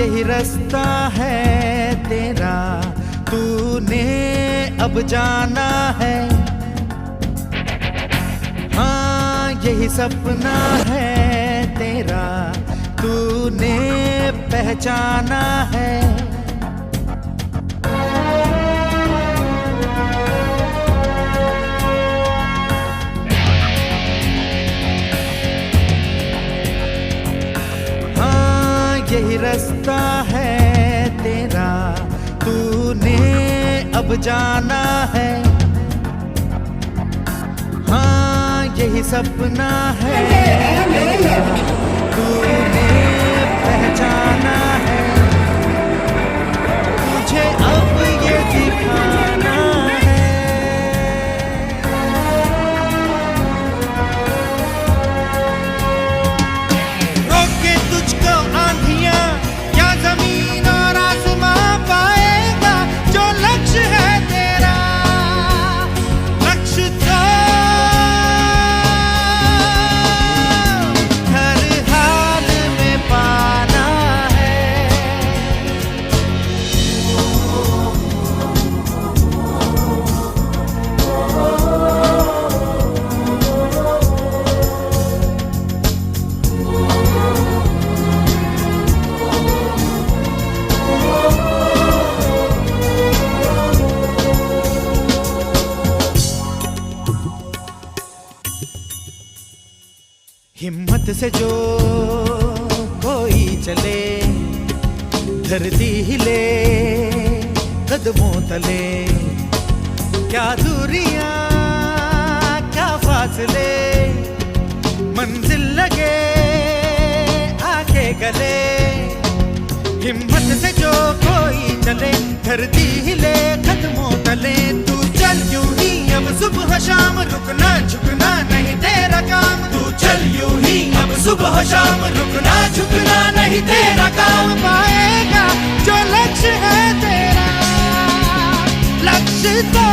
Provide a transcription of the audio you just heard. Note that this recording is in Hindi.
यही रास्ता है तेरा, तूने अब जाना है। हाँ यही सपना है तेरा, तूने पहचाना है। यही रास्ता है तेरा, तूने अब जाना है। हाँ यही सपना है तेरा, तूने पहचाना है। तुझे अब ये दिखाना है। रोके तुझको आंधियां या जमीन और आसमां, पाएगा जो लक्ष्य है तेरा। लक्ष्य तो हर हाल में पाना है। हिम्मत से जो कोई चले, धरती हिले कदमों तले। क्या दूरियां क्या फासले, मंजिल लगे आके गले। हिम्मत से जो कोई चले, धरती हिले कदमों तले। तू चल यूं ही अब सुबह शाम, रुकना झुकना नहीं तेरा काम। तू चल यूं ही अब सुबह शाम, रुकना झुकना नहीं तेरा काम। पाएगा जो लक्ष्य है तेरा, लक्ष्य तो